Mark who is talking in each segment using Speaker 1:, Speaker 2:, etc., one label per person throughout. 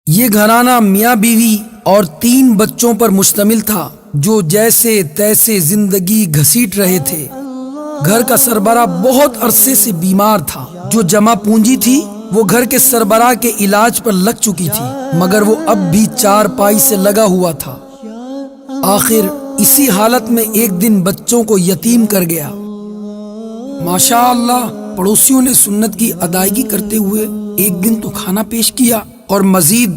Speaker 1: یہ گھرانہ میاں بیوی اور 3 بچوں پر مشتمل تھا جو جیسے تیسے زندگی گھسیٹ رہے تھے۔ گھر کا سربراہ بہت عرصے سے بیمار تھا۔ جو جمع پونجی تھی وہ گھر کے سربراہ کے علاج پر لگ چکی تھی، مگر وہ اب بھی چارپائی سے لگا ہوا تھا۔ آخر اسی حالت میں ایک دن بچوں کو یتیم کر گیا۔ ماشاء اللہ، پڑوسیوں نے سنت کی ادائیگی کرتے ہوئے ایک دن تو کھانا پیش کیا اور مزید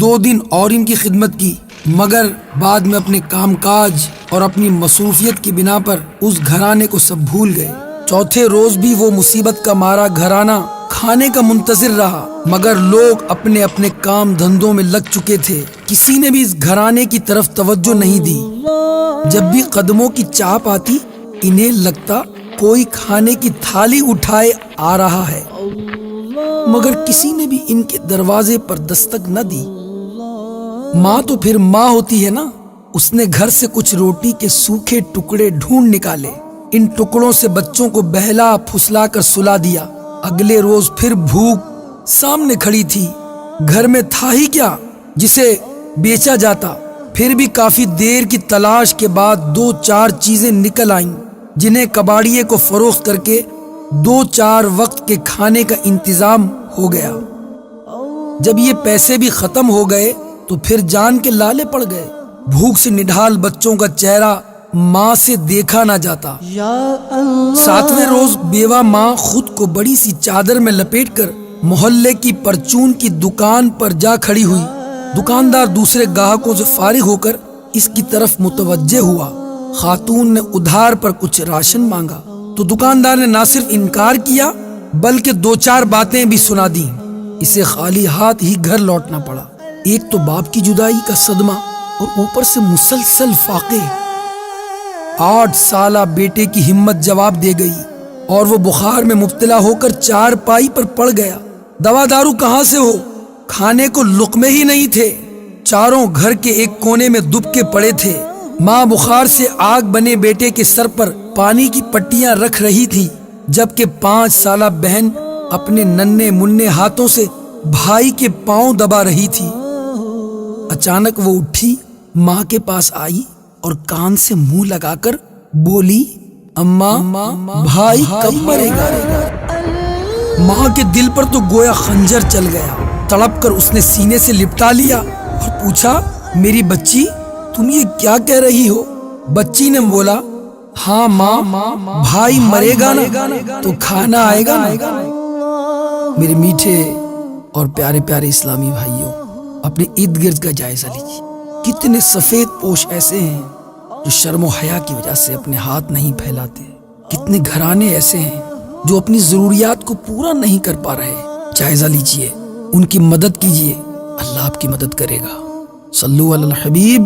Speaker 1: 2 دن اور ان کی خدمت کی، مگر بعد میں اپنے کام کاج اور اپنی مصروفیت کی بنا پر اس گھرانے کو سب بھول گئے۔ چوتھے روز بھی وہ مصیبت کا مارا گھرانہ کھانے کا منتظر رہا، مگر لوگ اپنے اپنے کام دھندوں میں لگ چکے تھے۔ کسی نے بھی اس گھرانے کی طرف توجہ نہیں دی۔ جب بھی قدموں کی چاپ آتی، انہیں لگتا کوئی کھانے کی تھالی اٹھائے آ رہا ہے، مگر کسی نے بھی ان کے دروازے پر دستک نہ دی۔ ماں تو پھر ماں ہوتی ہے نا، اس نے گھر سے کچھ روٹی کے سوکھے ٹکڑے ڈھونڈ نکالے، ان ٹکڑوں سے بچوں کو بہلا پھسلا کر سلا دیا۔ اگلے روز پھر بھوک سامنے کھڑی تھی، گھر میں تھا ہی کیا جسے بیچا جاتا۔ پھر بھی کافی دیر کی تلاش کے بعد 2-4 چیزیں نکل آئیں، جنہیں کباڑیے کو فروخت کر کے 2-4 وقت کے کھانے کا انتظام ہو گیا۔ جب یہ پیسے بھی ختم ہو گئے تو پھر جان کے لالے پڑ گئے۔ بھوک سے نڈھال بچوں کا چہرہ ماں سے دیکھا نہ جاتا۔ 7ویں روز بیوہ ماں خود کو بڑی سی چادر میں لپیٹ کر محلے کی پرچون کی دکان پر جا کھڑی ہوئی۔ دکاندار دوسرے گاہکوں سے فارغ ہو کر اس کی طرف متوجہ ہوا۔ خاتون نے ادھار پر کچھ راشن مانگا تو دکاندار نے نہ صرف انکار کیا بلکہ 2-4 باتیں بھی سنا دیں۔ اسے خالی ہاتھ ہی گھر لوٹنا پڑا۔ ایک تو باپ کی جدائی کا صدمہ اور اوپر سے مسلسل فاقے۔ 8 سالہ بیٹے کی ہمت جواب دے گئی اور وہ بخار میں مبتلا ہو کر چارپائی پر پڑ گیا۔ دوا دارو کہاں سے ہو؟ کھانے کو لقمے ہی نہیں تھے۔ چاروں گھر کے ایک کونے میں دب کے پڑے تھے۔ ماں بخار سے آگ بنے بیٹے کے سر پر پانی کی پٹیاں رکھ رہی تھی، جبکہ 5 سالہ بہن اپنے ننھے منھے ہاتھوں سے بھائی کے پاؤں دبا رہی تھی۔ اچانک وہ اٹھی، ماں کے پاس آئی اور کان سے منہ لگا کر بولی، اماں بھائی کب مرے گا؟ ماں کے دل پر تو گویا خنجر چل گیا۔ تڑپ کر اس نے سینے سے لپٹا لیا اور پوچھا، میری بچی تم یہ کیا کہہ رہی ہو؟ بچی نے بولا، ہاں ماں، بھائی مرے گا نا تو کھانا آئے گا نا۔ میرے میٹھے اور پیارے پیارے اسلامی بھائیوں، اپنے ارد گرد کا جائزہ لیجیے۔ کتنے سفید پوش ایسے ہیں جو شرم و حیا کی وجہ سے اپنے ہاتھ نہیں پھیلاتے۔ کتنے گھرانے ایسے ہیں جو اپنی ضروریات کو پورا نہیں کر پا رہے۔ جائزہ لیجیے، ان کی مدد کیجیے، اللہ آپ کی مدد کرے گا۔ صلو علی الحبیب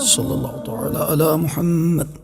Speaker 1: صلی اللہ تعالی علی محمد۔